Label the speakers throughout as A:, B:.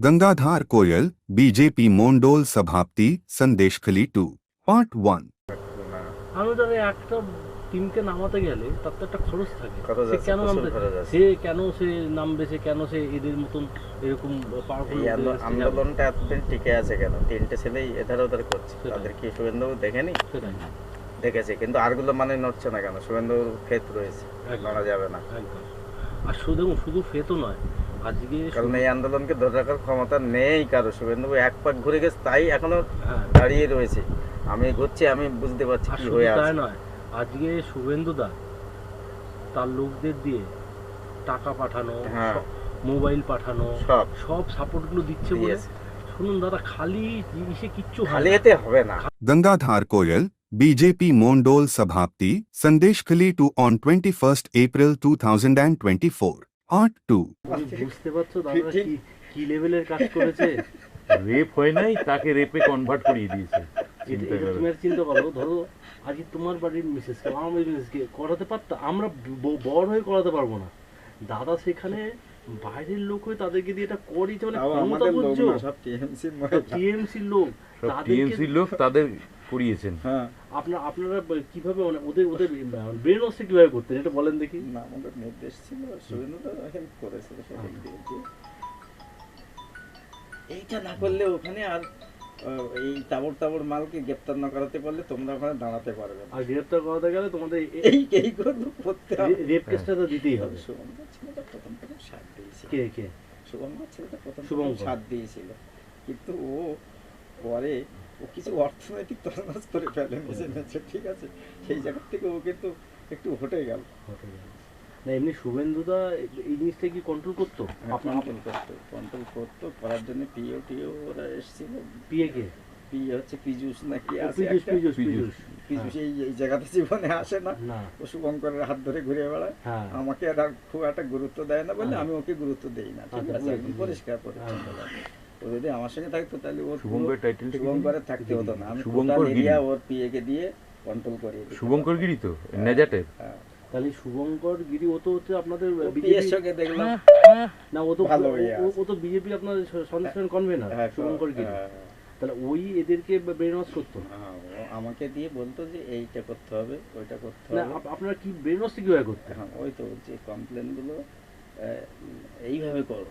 A: गंगाधार कोयल BJP Mondal सभापति Sandeshkhali 2 part 1।
B: আমি ধরে একটা টিমকে নামাতে গেলে তার তো একটা খরচ থাকে।
C: খরচ
B: সে
C: আছে,
B: কেন
C: প্রচুর
B: নামতে
C: খরচ আছে।
B: সে কেন সে নামবে, সে কেন সে এদের মতন এরকম পাওয়ারফুল
C: এই আন্দোলনটা এতদিন টিকে আছে কেন? তিনটে ছেলেই এধার ওধার করছে,
B: সেটাই।
C: তাদের কি শুভেন্দুবাবু দেখেনি?
B: সেটাই
C: দেখেছে, কিন্তু আরগুলো মানে নড়ছে না কেন? শুভেন্দুবাবুর ফেত রয়েছে,
B: একদম।
C: লড়া যাবে না।
B: একদম। আর শুধু ফেতো নয়, আজকে
C: কারণ এই আন্দোলনকে ধরে রাখার ক্ষমতা নেই কারো। শুভেন্দুবাবু এক পাক ঘুরে গেছে, তাই এখনো
B: হ্যাঁ,
C: দাঁড়িয়ে রয়েছে। আমি ঘুরছি, আমি বুঝতে পারছি
B: আর
C: কি
B: শুধু
C: হয়ে
B: তাই
C: আছে।
B: নয়, আজকে শুভেন্দুদা তার লোকদের দিয়ে টাকা পাঠানো,
C: হ্যাঁ।
B: মোবাইল পাঠানো,
C: সব
B: সব সাপোর্টগুলো দিচ্ছে বলে।
C: দিয়েছে।
B: শুনুন দাদা, খালি জিনিসে কিচ্ছু হয়
C: খালি
B: না।
C: এতে হবে না।
A: गंगाधार कोयल बीजेपी मोंडोल सभापति Sandeshkhali 2 on 21st April 2024 Part 2।
B: তুমি বুঝতে পারছো দাদা কি কি লেভেলের কাজ করেছে?
D: রেপ হয় নাই, তাকে রেপে কনভার্ট করিয়ে দিয়েছে।
B: এটা
D: চিন্তা করো।
B: তুমি আর চিন্তা করো, ধরো আজকে তোমার বাড়ির মিসেসকে আমার বাড়ির মিসেসকে করাতে পারতাম, আমরা বড় হয়ে করাতে পারবো না। দাদা সেখানে বাইরের লোক হয়ে তাদেরকে দিয়ে এটা করিয়েছে, মানে টিএমসির লোক
D: সব
B: তাদেরকে।
D: টিএমসির লোক তাদের করিয়েছেন।
B: আপনারা কিভাবে মানে ওদের ব্রেন ওয়াশটা কিভাবে করতেন এটা বলেন দেখি।
C: না, আমাদের নির্দেশ ছিল, শুভেন্দুদা হেল্প করেছিল সেদিক দিয়ে যে এইটা না করলে ওখানে আর এই তাবড় মালকে গ্রেপ্তার না করাতে পারলে তোমরা ওখানে দাঁড়াতে পারবে না।
B: আর গ্রেপ্তার করাতে গেলে তোমাদের
C: এই করে করতে হবে।
B: রেপ কেসটা তো দিতেই হবে।
C: শুভঙ্কর ছেলেটা প্রথম সাথ দিয়েছিল।
B: কে
C: শুভঙ্কর ছেলেটা প্রথম
B: শুভঙ্কর।
C: সাথ দিয়েছিল, কিন্তু ও পরে ও কিছু অর্থনৈতিক তছনছ করে ফেলে মেছে, ঠিক আছে? সেই জায়গা থেকে ও কিন্তু একটু হটে গেল।
B: না, এমনি শুভেন্দুদা এই জিনিসটা কি কন্ট্রোল করতো?
C: কন্ট্রোল করতো, করার জন্য টিও ওরা এসেছিল।
B: পিএ কে?
C: হচ্ছে পীযুষ নাকি আছে
B: পীযুষ
C: একটা।
B: পীযুষ
D: পীযুষ।
C: পীযুষ এই জায়গাতে জীবনে আসে না,
B: না।
C: ও শুভঙ্করের হাত ধরে ঘুরে বেড়ায়।
B: হ্যাঁ।
C: আমাকে আর খুব একটা গুরুত্ব দেয় না বলে
B: হ্যাঁ।
C: আমি ওকে গুরুত্ব দেই না, ঠিক
B: আচ্ছা,
C: আছে? একদম
B: বুঝেছি।
C: পরিষ্কার পরিচ্ছন্ন লাগে। ও যদি আমার সঙ্গে থাকতো তাহলে ওর
D: শুভঙ্কর টাইটেলটা কি?
C: শুভঙ্করের থাকতে হতো না। আমি
D: শুভঙ্কর
C: টোটাল
D: গিরি।
C: এরিয়া ওর পিএ কে দিয়ে কন্ট্রোল করিয়ে দিতাম।
D: শুভঙ্কর গিরি তো নেজাটের।
C: হ্যাঁ।
B: তাহলে শুভঙ্কর গিরি ও তো হচ্ছে আপনাদের
C: ও
B: বিজেপি।
C: পিএর সঙ্গে দেখলাম
B: না, ও তো
C: ভালো ইয়ে
B: ও তো বিজেপি আপনার সংস্থান কনভেনার
C: হ্যাঁ,
B: শুভঙ্কর গিরি।
C: হ্যাঁ,
B: তাহলে ওই এদেরকে ব্রেন ওয়াশ করতো।
C: হ্যাঁ, ও আমাকে দিয়ে বলতো যে এইটা করতে হবে, ওইটা করতে
B: না,
C: হবে।
B: আপনারা কি ব্রেন ওয়াশটা কিভাবে করতেন?
C: হ্যাঁ, ওই তো যে কমপ্লেনগুলো এইভাবে করো,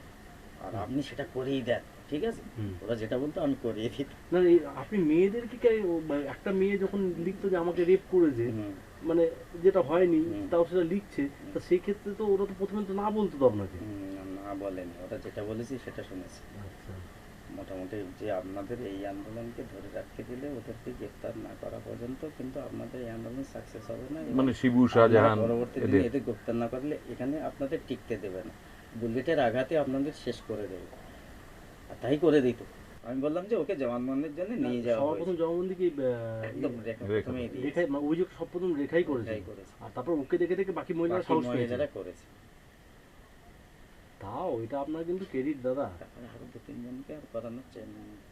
C: আর আপনি সেটা করেই দেন, ঠিক আছে?
B: হুম।
C: ওরা যেটা বলতো আমি করিয়ে দিতাম।
B: না, আপনি মেয়েদেরকে মানে একটা মেয়ে যখন লিখতো যে আমাকে রেপ করেছে,
C: হুম।
B: মানে যেটা হয়নি
C: হুম।
B: তাও সেটা লিখছে, তা সেই ক্ষেত্রে তো ওরা তো প্রথমে তো না বলতো তো আপনাকে।
C: না বলেনি, ওরা যেটা বলেছি সেটা শুনেছি।
B: আচ্ছা।
C: মোটামুটি যে আপনাদের এই আন্দোলনকে ধরে রাখতে গেলে ওদেরকে গ্রেপ্তার না করা পর্যন্ত কিন্তু আপনাদের এই আন্দোলন সাকসেস হবে না। এবং
D: মানে শিবু শাহজাহান
C: আপনারা পরবর্তী দিনে
D: এদের।
C: এদের গ্রেপ্তার না করলে এখানে আপনাদের টিকতে দেবে না, বুলেটের আঘাতে আপনাদের শেষ করে দেবে। আর তাই করে দিত। আমি বললাম যে ওকে জবানবন্দির জন্য নিয়ে যাওয়া
B: সবার প্রথম
C: হয়েছে।
B: জবানবন্দি কি
C: একদম প্রথমেই দিয়েছে।
B: রেখাই, মানে অভিযোগ সব প্রথম রেখাই করেছে।
C: রেখাই করেছে।
B: আর তারপর ওকে দেখে দেখে বাকি মহিলারা
C: বাকি
B: সাহস পেয়েছে।
C: মহিলারা করেছে।
B: তাও এটা আপনার কিন্তু ক্রেডিট দাদা।
C: তারপরে আরো 2-3 জনকে আর করানোর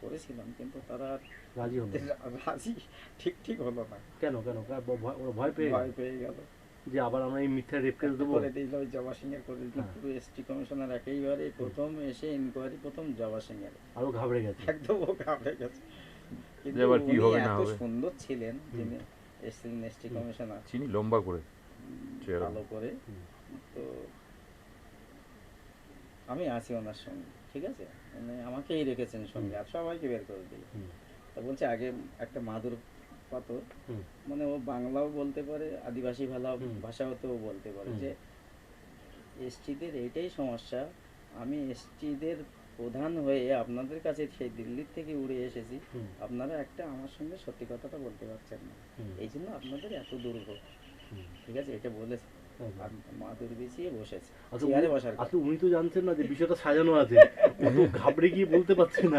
C: করেছিলাম, কিন্তু তারা আর
B: রাজি হলো না।
C: রাজি ঠিক হলো না।
B: কেন ওরা ভয় পেয়ে
C: ভয় পেয়ে গেল।
B: যে আবার আমরা এই মিথ্যা রেপ কেস দেবো।
C: করে দিল ওই জবা সিং এর, করে দিল
B: হ্যাঁ।
C: পুরো এসটি কমিশনার একেবারে প্রথম এসে ইনকোয়ারি প্রথম জবা সিং এর।
B: আরো ঘাবড়ে গেছে।
C: একদম ও ঘাবড়ে গেছে। কিন্তু
D: এবার কি
C: উনি
D: হবে না
C: এত
D: হবে।
C: সুন্দর ছিলেন যিনি এসছিলেন এসটি কমিশনার,
D: চিনি লম্বা করে চেহারা।
C: ভালো করে। তো আমি আছি ওনার সঙ্গে, ঠিক আছে? মানে আমাকেই রেখেছেন সঙ্গে, আর সবাইকে বের করে দিল।
B: হুম।
C: তা বলছে আগে একটা মাদুর পাথর,
B: হুম।
C: মানে ও বাংলাও বলতে পারে, আদিবাসী
B: হুম।
C: ভাষাতেও বলতে পারে,
B: হুম।
C: যে এসটিদের এইটাই সমস্যা, আমি এসটিদের প্রধান হয়ে আপনাদের কাছে সেই দিল্লির থেকে উড়ে এসেছি,
B: হুম।
C: আপনারা একটা আমার সঙ্গে সত্যি কথাটা বলতে পারছেন না,
B: হুম।
C: এই জন্য আপনাদের এত দুর্ভোগ,
B: হুম।
C: ঠিক আছে? এটা বলেছে।
B: একদম।
C: আর মাদুর বিছিয়ে বসেছে
B: আচ্ছা,
C: চেয়ারে বসার কথা।
B: আসলে উনি তো জানছেন না যে বিষয়টা সাজানো আছে। ও তো ঘাবড়ে গিয়ে বলতে পারছে না।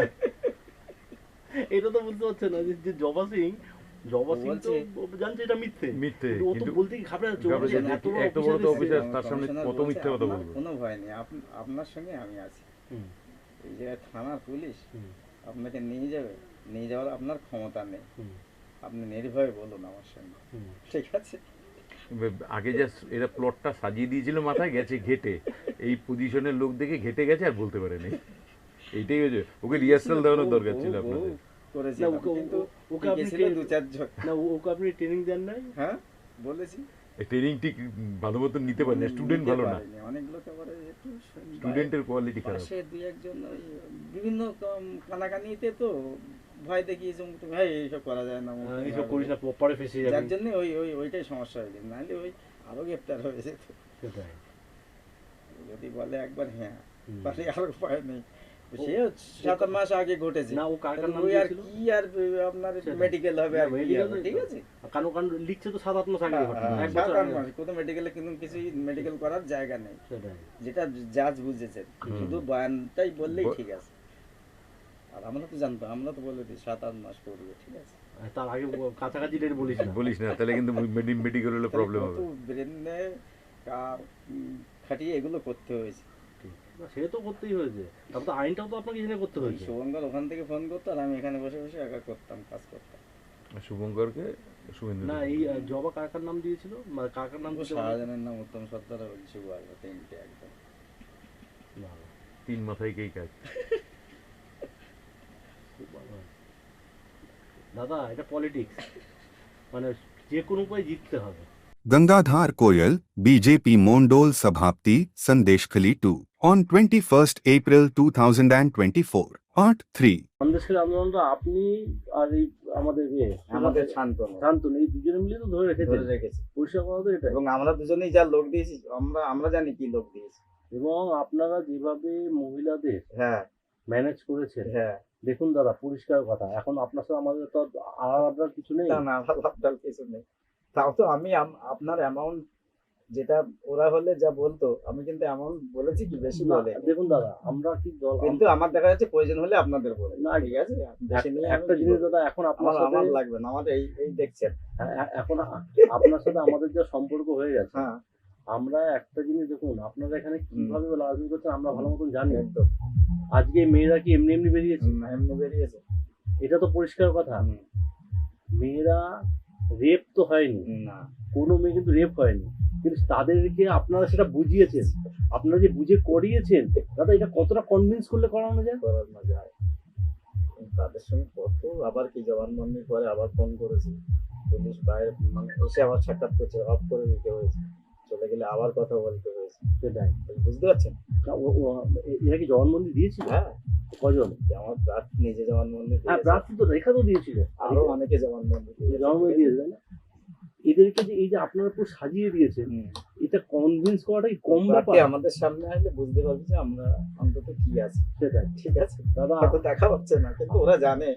B: এটা তো বুঝতে পারছে না যে জবা সিং তো জানছে এটা মিথ্যে।
D: মিথ্যে,
B: কিন্তু ও তো
D: কিন্তু
B: বলতে কি ঘাবড়ে যাচ্ছে। ও
D: ঘাবড়ে
B: বলছে,
D: যাচ্ছে,
B: এত বড়
D: এত বড় তো
B: অফিসার
D: অফিসার,
B: এসেছে।
D: তার সামনে
C: কমিশনার
D: কত
C: বলছে,
D: মিথ্যে কথা
C: আপনার
D: বলবো।
C: কোনো ভয় নেই, আপনার সঙ্গে আমি আছি।
B: হুম।
C: এই যে থানার পুলিশ
B: হুম।
C: আপনাকে নিয়ে যাবে, নিয়ে যাওয়ার আপনার ক্ষমতা নেই,
B: হুম।
C: আপনি নির্ভয়ে বলুন আমার সঙ্গে,
B: হুম।
C: ঠিক আছে?
D: আগে যা এরা প্লটটা সাজিয়ে দিয়েছিল মাথায়, গেছে ঘেটে, এই পজিশনের লোক দেখে ঘেটে গেছে আর বলতে পারেনি। এইটাই হয়েছে, ওকে রিহার্সাল দেওয়ানোর দরকার ছিল
C: ও
D: আপনাদের।
C: করেছিল,
B: না, ওকে-
C: কিন্তু
B: ওকে আপনি
C: গেছিল
B: ট্রেন-
C: 2-4 জন।
B: না ওকে আপনি ট্রেনিং দেন নাই?
C: হ্যাঁ বলেছি,
D: ট্রেনিং ঠিক ভালো মতন নিতে পারে না, স্টুডেন্ট
C: নিতে
D: ভালো না,
C: পারেনি। অনেকগুলোকে পরে একটু
D: স্টুডেন্টের কোয়ালিটি খারাপ।
C: পাশে 2-1 জন ওই বিভিন্ন কানাকানিতে তো ভয় দেখিয়েছে, তুমি ভাই এইসব করা যায় না,
B: এইসব করিস না, পরে ফেসে
C: যার
B: যাবে।
C: জন্য ওইটাই সমস্যা হয়ে গেছে, নাহলে ওই আরো গ্রেপ্তার হয়ে যেত।
B: সেটাই।
C: যদি বলে একবার হ্যাঁ,
B: হুম।
C: তাহলে আর উপায় নেই। সে 7 মাস আগে ঘটেছে,
B: না, ও কার কার নাম
C: ওই আর
B: দিয়েছিল?
C: কি আর আপনার
B: সেটাই।
C: মেডিকেল হবে আর
B: না,
C: কি
B: medical
C: হবে,
B: নয়
C: ঠিক
B: তো।
C: আছে।
B: কানো কান লিখছে তো 7-8 মাস আগে ঘটনা, এক বছর
C: 7-8
B: আগে।
C: মাস কোথাও মেডিকেলে কিন্তু কিছুই মেডিকেল করার জায়গা নেই,
B: সেটাই।
C: যেটা জাজ বুঝেছেন, শুধু বয়ানটাই বললেই ঠিক আছে। আর আমরা তো জানতাম, আমরা তো বলে দিই 7-8 মাস করবে, ঠিক আছে।
B: তার আগে কাছাকাছি ডেট বলিস না।
D: বলিস না, তাহলে কিন্তু মেডিকেল হলে প্রবলেম হবে।
C: ব্রেনে খাটিয়ে এগুলো করতে হয়েছে।
B: ঠিক। না, সে তো করতেই হয়েছে, তারপর তো আইনটাও তো আপনাকে জেনে করতে হয়েছে।
C: শুভঙ্কর ওখান থেকে ফোন করতো আর আমি এখানে বসে বসে একা করতাম, কাজ করতাম।
D: শুভঙ্করকে শুভেন্দু
B: না, এই জবা কার নাম দিয়েছিল, মানে কার নাম দিয়েছিল?
C: শাহজাহানের নাম উত্তম সর্দার আর শুভ আসবে, তিনটে একদম।
B: না,
D: 3 মাথায় কে কাজ।
B: খুব ভালো হয়। দাদা, এটা পলিটিক্স, মানে যে কোনো উপায়ে জিততে হবে।
A: Gangadhar Koyal, BJP Mondol Sabhapti, Sandeshkhali 2, on 21st April 2024, Part 3.
B: সন্দেশের আন্দোলনটা আপনি আর এই আমাদের
C: আমাদের শান্তনু
B: শান্তনু এই দুজনে মিলে তো ধরে রেখেছে,
C: ধরে রেখেছে,
B: পরিষ্কার কথা তো এটা।
C: এবং আমরা দুজনেই যা লোক দিয়েছি, আমরা জানি কি লোক দিয়েছি।
B: এবং আপনারা যেভাবে মহিলাদের
C: হ্যাঁ
B: ম্যানেজ করেছেন,
C: হ্যাঁ,
B: দেখুন দাদা, পরিষ্কার কথা, এখন আপনার সাথে আমাদের তো আলাদা কিছু নেই।
C: না না ভাবটাল কিছু নেই। তাও তো আমি আপনার অ্যামাউন্ট যেটা ওরা হলে যা বলতো, আমি কিন্তু অ্যামাউন্ট বলেছি কি বেশি
B: না,
C: বলে,
B: দেখুন দাদা, আমরা কি দল,
C: কিন্তু আমার দেখা যাচ্ছে প্রয়োজন হলে আপনাদের বলে
B: না,
C: ঠিক আছে, বেশি নিয়ে আমি
B: একটা
C: কি
B: জিনিস
C: করবো?
B: দাদা, এখন আপনার
C: আমার
B: সাথে
C: লাগবে না, আমার এই দেখছেন।
B: এখন আপনার সাথে আমাদের যা সম্পর্ক হয়ে গেছে,
C: হ্যাঁ
B: আমরা একটা জিনিস দেখুন, আপনারা এখানে কিভাবে রাজনীতি করছেন আমরা ভালো মতন জানি।
C: একদম।
B: আজকে এই মেয়েরা কি এমনি এমনি বেরিয়েছে?
C: এমনি বেরিয়েছে।
B: এটা তো পরিষ্কার কথা। মেয়েরা রেপ তো হয়নি,
C: না
B: কোনো মেয়ে কিন্তু রেপ হয়নি, কিন্তু তাদেরকে আপনারা সেটা বুঝিয়েছেন, আপনারা যে বুঝে করিয়েছেন দাদা, এটা কতটা কনভিন্স করলে করানো যায়?
C: করানো যায়। তাদের সঙ্গে কত আবার কি জবানবন্দি করে আবার ফোন করেছি, পুলিশ বাইরে মানে এসে আবার সাক্ষাৎ করছে, অফ করে দিতে হয়েছে, চলে গেলে আবার কথা বলতে হয়েছে।
B: সেটাই।
C: বুঝতে পারছেন?
B: না, এরা কি জবানবন্দি দিয়েছিল?
C: হ্যাঁ,
B: কজন?
C: যে আমার প্রার্থী নিজে জবানবন্দি
B: হ্যাঁ,
C: দিয়েছে,
B: প্রার্থী তো রেখা তো দিয়েছিল,
C: আরো অনেকে জবানবন্দি দিয়েছে।
B: জবানবন্দি দিয়েছে, তাই না? এদেরকে যে এই যে আপনারা পুরো সাজিয়ে দিয়েছেন,
C: হুম।
B: এটা কনভিন্স করাটা কি কম ব্যাপার?
C: প্রার্থী আমাদের সামনে আসলে বুঝতে পারবে যে আমরা অন্তত কি আছে,
B: সেটাই
C: ঠিক আছে।
B: দাদা,
C: হয়তো দেখা হচ্ছে না, কিন্তু ওরা জানে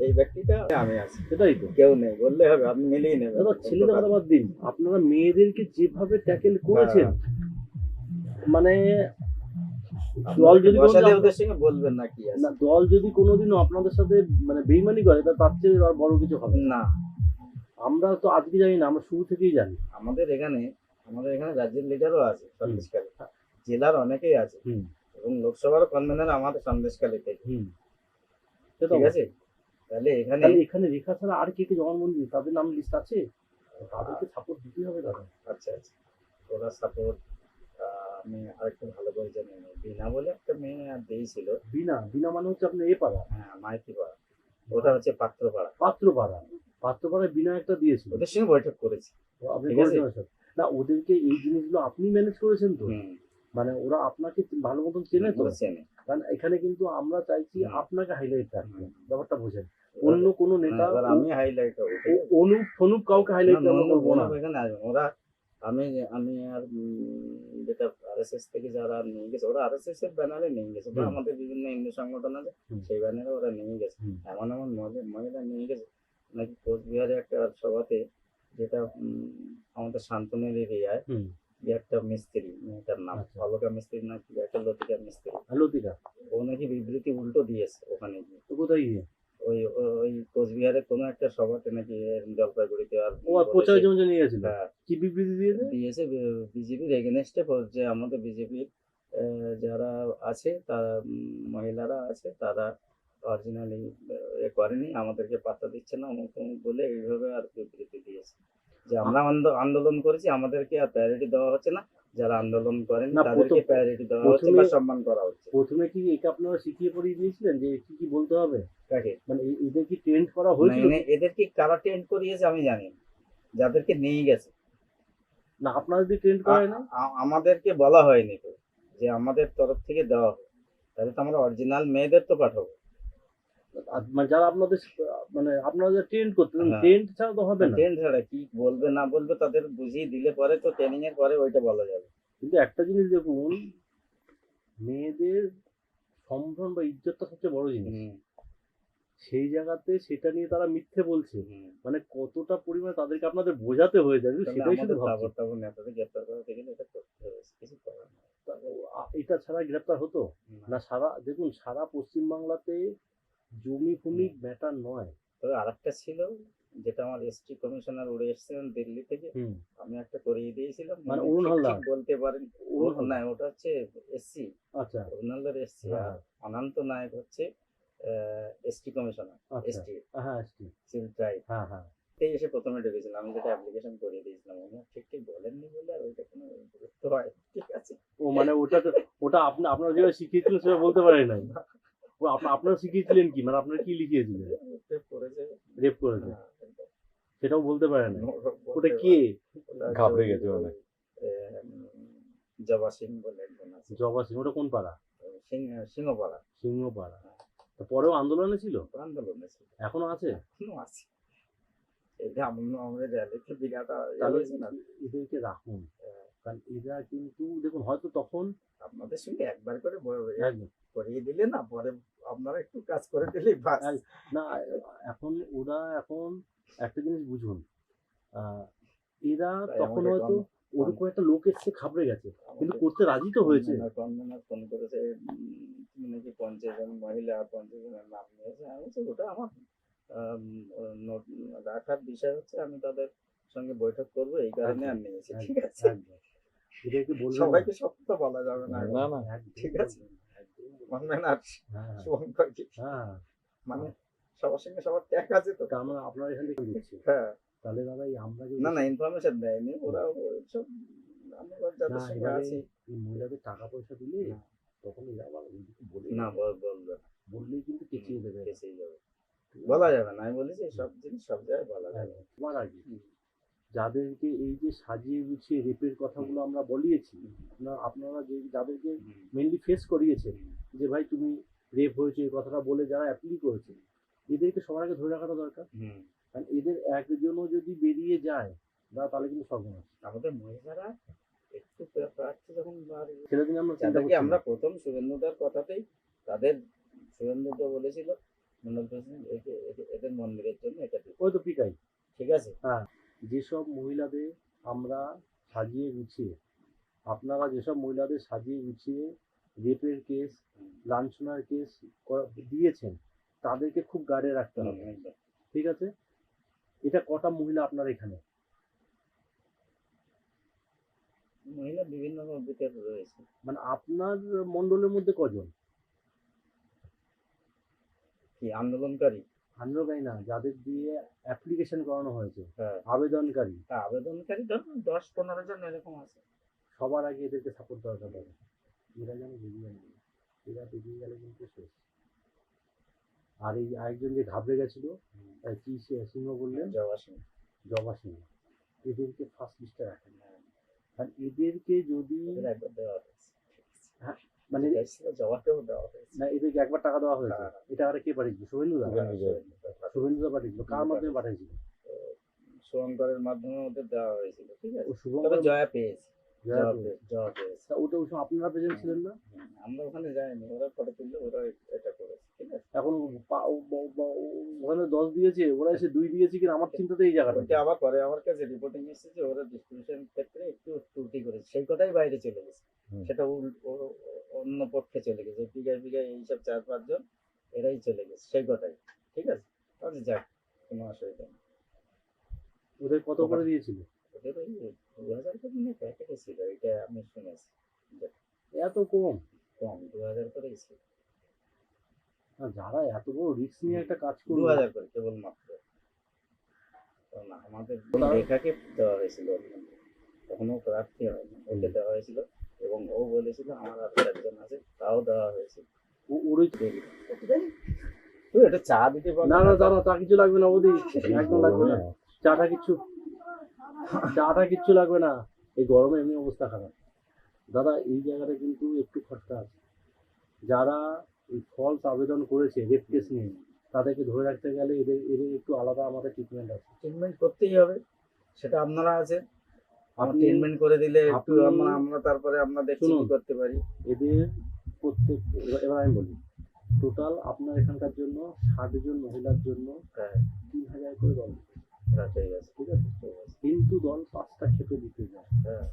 C: এই ব্যক্তিটা আমি আছি,
B: সেটাই তো
C: কেউ নেই বললে হবে, আপনি মিলিয়ে নেবেন।
B: দাদা। ছেলেদের কথা বাদ দিন, আপনারা মেয়েদেরকে যেভাবে ট্যাকেল করেছেন, মানে দল যদি
C: বসালে
B: কোনোদিন-
C: ওদের সঙ্গে বলবেন না কি আছে।
B: না, দল যদি কোনোদিনও আপনাদের সাথে মানে বেইমানি করে, তার চেয়ে আর বড় কিছু হবে না।
C: না,
B: আমরা তো আজকে জানি না, আমরা শুরু থেকেই জানি।
C: আমাদের এখানে রাজ্যের লিডারও আছে সন্দেশখালী, জেলার অনেকেই আছে,
B: হুম
C: এবং লোকসভার কনভেনার আমাদের সন্দেশখালী থেকে,
B: হুম সেটা
C: ঠিক আছে। তাহলে এখানে
B: তাহলে এখানে রেখা ছাড়া আর কে কে জবানবন্দি, তাদের নাম লিস্ট আছে, তাদেরকে সাপোর্ট দিতেই হবে দাদা।
C: আচ্ছা আচ্ছা, ওরা সাপোর্ট আমি আরেকটু ভালো করে জানি না। বিনা বলে একটা মেয়ে আর দিয়েছিল,
B: বিনা বিনা মানে হচ্ছে আপনার এ পাড়া,
C: হ্যাঁ মাইতি পাড়া, ওটা হচ্ছে পাত্রপাড়া।
B: পাত্রপাড়ায় বিনা একটা দিয়েছিল,
C: ওদের সঙ্গে বৈঠক করেছি,
B: আপনি
C: ঠিক আছে।
B: করেছেন স্যার? না, ওদেরকে এই জিনিসগুলো আপনি ম্যানেজ করেছেন তো,
C: হুম,
B: মানে ওরা আপনাকে ভালো মতন চেনে তো,
C: ওরা চেনে।
B: কারণ এখানে কিন্তু আমরা চাইছি
C: হুম।
B: আপনাকে হাইলাইট রাখতে,
C: হুম।
B: ব্যাপারটা বোঝেন। অন্য কোনো নেতা,
C: এবার আমি হাইলাইট হবো, ঠিক আছে?
B: অনুপ ফনুপ কাউকে হাইলাইট
C: না,
B: আমরা করবো না।
C: এখানে আসবে ওরা, আমি আর যেটা আরএসএস থেকে যারা নিয়ে গেছে, ওরা আরএসএস এর ব্যানারে নিয়ে গেছে, বা
B: হুম।
C: আমাদের বিভিন্ন হিন্দু সংগঠন আছে
B: হুম।
C: সেই ব্যানারে ওরা নিয়ে গেছে।
B: হুম।
C: এমন মহিলা নিয়ে গেছে নাকি কোচবিহারে একটা সভাতে, যেটা আমাদের শান্তনের এরিয়ায়,
B: হুম,
C: কি একটা মিস্ত্রি, মেয়েটার নাম
B: আচ্ছা।
C: অলকা মিস্ত্রি না কি একটা, লতিকা মিস্ত্রি,
B: লতিকা
C: ও নাকি বিবৃতি উল্টো দিয়েছে ওখানে গিয়ে।
B: তো কোথায় গিয়ে?
C: ওই কোচবিহারে কোনো একটা সভাতে নাকি, জলপাইগুড়িতে, আর
B: ও আর প্রচারের জন্য নিয়ে গেছিল,
C: হ্যাঁ,
B: কি বিবৃতি দিয়েছে?
C: দিয়েছে বিজেপির এগেনস্টে, যে আমাদের বিজেপির যারা আছে, তারা মহিলারা আছে, তারা অরিজিনালি এ করেনি, আমাদেরকে পাত্তা দিচ্ছে না, অমুক তমুক বলে এইভাবে আর বিবৃতি দিয়েছে যে আমরা আন্দোলন করেছি, আমাদেরকে আর প্রায়োরিটি দেওয়া হচ্ছে না, যারা আন্দোলন করেন
B: না,
C: তাদেরকে প্রায়োরিটি দেওয়া হচ্ছে বা
B: প্রথমে-
C: সম্মান করা হচ্ছে।
B: প্রথমে কি এটা আপনারা শিখিয়ে পড়িয়ে দিয়েছিলেন যে কি কি বলতে হবে?
C: কাকে?
B: মানে এদের কি ট্রেন্ড করা
C: না,
B: হয়েছিল?
C: এদেরকে কারা ট্রেন্ড করিয়েছে আমি জানি না, যাদেরকে নিয়ে গেছে।
B: না, আপনারা যদি ট্রেন্ড করেন না?
C: আমাদেরকে বলা হয়নি তো যে আমাদের তরফ থেকে দেওয়া হবে, তাহলে তো আমরা অরিজিনাল মেয়েদের তো পাঠাবো।
B: মানে যারা আপনাদের মানে আপনারা যে ট্রেন্ড করতেন,
C: হ্যাঁ।
B: ট্রেন্ড ছাড়া তো হবে না।
C: ট্রেন্ড ছাড়া কি বলবে না বলবে তাদের বুঝিয়ে দিলে পরে তো ট্রেনিং এর পরে ওইটা বলা যাবে।
B: কিন্তু একটা জিনিস দেখুন, মেয়েদের সম্ভ্রম বা ইজ্জতটা সবচেয়ে বড় জিনিস। সেই জায়গাতে সেটা নিয়ে তারা মিথ্যে বলছে, মানে কতটা পরিমাণে তাদেরকে আপনাদের বোঝাতে হয়ে যাবে
C: তাহলে
B: সেটাই শুধু
C: আমাদের
B: ভাবছি।
C: তাবর তাবর নেতাদের গ্রেপ্তার করতে গেলে এটা করতে হবে, কিছু করার নেই।
B: এটা ছাড়া গ্রেপ্তার হতো
C: না।
B: না? সারা দেখুন, সারা পশ্চিমবাংলাতে জমি ফমি ম্যাটার নয়।
C: তবে আরেকটা ছিল, যেটা আমার এসটি কমিশনার উড়ে এসেছিলেন দিল্লি থেকে, আমি একটা করিয়ে দিয়েছিলাম।
B: মানে
C: উনি
B: অরুণ
C: ঠিক
B: হালদার?
C: ঠিক বলতে পারেন।
B: অরুণ হালদার?
C: না, ওটা হচ্ছে এসসি,
B: আচ্ছা,
C: অরুণ হালদার এসসি,
B: হ্যাঁ,
C: আর অনন্ত নায়ক হচ্ছে এসটি কমিশনার,
B: আচ্ছা,
C: এসটি
B: হ্যাঁ, এসটি,
C: সিভিল ট্রাইব।
B: হ্যাঁ, হ্যাঁ।
C: এই এসে প্রথমে ঢুকেছিল, আমি যেটা অ্যাপ্লিকেশন করিয়ে দিয়েছিলাম, উনি ঠিক ঠিক বলেননি বলে আর ওইটা কোনো গুরুত্ব হয়, ঠিক আছে।
B: ও মানে ওটা আপনারা যেভাবে শিখিয়েছিলেন সেটা বলতে পারেন নাই। ও আপনারা শিখিয়েছিলেন কি, মানে আপনারা কি লিখিয়েছিলেন?
C: ওটা করেছে।
B: রেপ করেছে
C: হ্যাঁ, একদম।
B: সেটাও বলতে পারেন না?
C: ওটা
B: ওটা
C: বলতে
B: কে?
C: ওটা
D: ঘাবড়ে
C: ওই-
D: গেছে মনে হয়।
C: জবা সিং বলে একজন আছে,
B: জবা সিং? ওটা কোন পাড়া?
C: সিংহপাড়া
B: সিংহপাড়া। তো পরেও আন্দোলনে ছিল?
C: আন্দোলনে ছিল,
B: এখনো আছে?
C: এখনো আছে। এটা আমাদের র্যালিতে বিরাট
B: তাহলে
C: হয়েছে না।
B: এদেরকে রাখুন, কারণ এরা কিন্তু দেখুন হয়তো তখন
C: আপনাদের সঙ্গে একবার করে
B: একদম
C: করিয়ে দিলে না, পরে আপনারা একটু কাজ করে দিলেই বাস।
B: না, এখন ওরা এখন একটা জিনিস বুঝুন, আহ, এরা
C: তাই
B: তখন
C: আমাকে
B: হয়তো ওরকম একটা লোক এসছে ঘাবড়ে গেছে, কিন্তু করতে রাজি তো হয়েছে।
C: কনভেনার ফোন করেছে, তুমি নাকি 50 জন মহিলা, 50 জনের নাম নিয়েছে। আমি বলছি ওটা আমার নোট রাখার বিষয় হচ্ছে, আমি তাদের সঙ্গে বৈঠক করবো এই কারণে আর নিয়েছি, ঠিক আছে।
B: একদম। এদেরকে বলবেন না।
C: সবাইকে সব তো বলা যাবে না,
D: না, না।
B: একদম,
C: ঠিক আছে।
B: একদম।
C: কনভেনার
B: হ্যাঁ,
C: শুভঙ্করকে,
B: হ্যাঁ।
C: মানে সবার সঙ্গে সবার ট্যাগ আছে তো।
B: তা আমরা আপনার এখান থেকে দিচ্ছি,
C: হ্যাঁ,
B: তাহলে দাদা এই আমরা যে
C: না না, ইনফরমেশন দেয়নি ওরা, সব আমরা যাদের
B: না,
C: সঙ্গে
B: এবারে
C: আছি।
B: এই মহিলাদের টাকা পয়সা দিলে
C: হ্যাঁ।
B: তখন এরা আবার ওইদিকে বলে
C: না, বলবে
B: বললেই কিন্তু পেঁচিয়ে দেবে।
C: এসেই যাবে, বলা যাবে না। আমি বলেছি সব জিনিস সব জায়গায় বলা যাবে না।
B: তোমার আগে যাদেরকে এই যে সাজিয়ে গুছিয়ে রেপের কথাগুলো আমরা বলিয়েছি, আপনারা যে যাদেরকে মেনলি ফেস করিয়েছেন যে ভাই তুমি রেপ হয়েছে এই কথাটা বলে যারা অ্যাপিল করেছে, এদেরকে সবার আগে ধরে রাখাটা দরকার। কারণ এদের একজনও যদি বেরিয়ে যায় তাহলে কিন্তু সর্বনাশ।
C: আমাদের মহিলারা একটু প্রার্থী যখন
B: সেটা দিন আমরা চিন্তা
C: যাদেরকে
B: করছি
C: আমরা
B: না।
C: প্রথম শুভেন্দুদার কথাতেই, তাদের শুভেন্দুদা বলেছিল মন্ডল প্রেসিডেন্ট এদের মন্দিরের জন্য এটা দিতে।
B: ওই তো পিকাই,
C: ঠিক আছে।
B: যেসব মহিলাদের আমরা সাজিয়ে গুছিয়ে, আপনারা যেসব মহিলাদের সাজিয়ে গুছিয়ে রেপের কেস, লাঞ্ছনার কেস দিয়েছেন, তাদেরকে খুব গার্ডে রাখতে হবে,
C: একদম।
B: ঠিক আছে? এটা কটা মহিলা আপনার এখানে?
C: মহিলা বিভিন্ন দিকে রয়েছে।
B: মানে আপনার মন্ডলের মধ্যে কজন?
C: কি আন্দোলনকারী?
B: আন্দোলনকারী না, যাদের দিয়ে অ্যাপ্লিকেশন করানো হয়েছে,
C: হ্যাঁ,
B: আবেদনকারী,
C: তা আবেদনকারী ধরুন 10-15 জন এরকম আছে।
B: সবার আগে এদেরকে সাপোর্ট দরকার হবে। এরা যেন বেরিয়ে না যায়। এরা বেরিয়ে গেলে কিন্তু শেষ। আর এই আরেকজন যে ঘাবড়ে গেছিল, কি সিংহ বললেন?
C: জবা সিং।
B: জবা সিং, এদেরকে ফার্স্ট লিস্টে রাখেন। কারণ এদেরকে যদি
C: ওদের একবার দেওয়া হয়েছে।
B: হ্যাঁ, মানে
C: যেটা ছিল জবাকেও দেওয়া হয়েছে।
B: না, এদেরকে একবার টাকা দেওয়া হয়েছে।
C: হ্যাঁ।
B: এটা আর কে পাঠিয়েছিল? শুভেন্দুদা? শুভেন্দুদা পাঠিয়েছিল। কার মাধ্যমে পাঠিয়েছিল?
C: শুভঙ্করের মাধ্যমে ওদের দেওয়া হয়েছিল, ঠিক আছে।
B: ও
C: তবে
B: শুভঙ্কর
C: জয়া পেয়েছে,
B: জয়া পেয়েছে।
C: জয়া পেয়েছে।
B: তা ওটা ওই সময় আপনারা প্রেজেন্ট ছিলেন না?
C: আমরা ওখানে যাইনি, ওরা ফটো তুললে ওরা এটা করেছে, ঠিক আছে।
B: এখন ওখানে 10 দিয়েছে, ওরা এসে 2 দিয়েছে কিনা আমার চিন্তাতে এই জায়গাটা।
C: ওইটা আবার পরে আমার কাছে রিপোর্টিং এসেছে যে ওরা ডিস্ট্রিবিউশন ক্ষেত্রে একটু ত্রুটি করেছে, সেই কথাই বাইরে চলে গেছে। সেটা অন্য পক্ষে চলে গেছে, বিঘায় বিঘায় এইসব 4-5 জন এরাই চলে গেছে, সেই কথাই, ঠিক আছে। তাহলে যাক, কোনো অসুবিধা নেই।
B: ওদের কত করে দিয়েছিল?
C: ওদের ওই 2000 করে নিয়ে প্যাকেটে ছিল, এটা আমি শুনেছি।
B: এত কম?
C: কম, 2000 করেই ছিল।
B: না, যারা এত বড় রিস্ক নিয়ে একটা কাজ করবে,
C: 2000 করে কেবলমাত্র। কারণ আমাদের রেখাকে দেওয়া হয়েছিল ওখানে। তখন ও প্রার্থী হয়নি, ওকে দেওয়া হয়েছিল এবং ও বলেছিল আমার আরো একজন আছে, তাও দেওয়া হয়েছিল।
B: ওরই
C: তুই এটা চা দিতে পারবি
B: না না দাদা তা কিছু লাগবে না বৌদি, একদম লাগবে না, চাটা কিচ্ছু লাগবে না, এই গরমে এমনি অবস্থা খারাপ। দাদা এই জায়গাটা কিন্তু একটু খরচা আছে, যারা এই ফলস আবেদন করেছে রেপ কেস নিয়ে তাদেরকে ধরে রাখতে গেলে এদের এদের একটু আলাদা আমাদের ট্রিটমেন্ট আছে।
C: ট্রিটমেন্ট করতেই হবে, সেটা আপনারা আছে, আমার
B: আপনি-
C: ট্রিটমেন্ট করে দিলে একটু
B: আপনি-
C: আমরা তারপরে আমরা দেখছি
B: শুনুন।
C: কি করতে পারি।
B: এদের প্রত্যেক এবার আমি বলি টোটাল আপনার এখানকার জন্য 60 জন মহিলার জন্য
C: হ্যাঁ
B: 3000 করে দল,
C: ঠিক আছে,
B: ঠিক আছে? কিন্তু দল 5টা ক্ষেপে দিতে যায়,
C: হ্যাঁ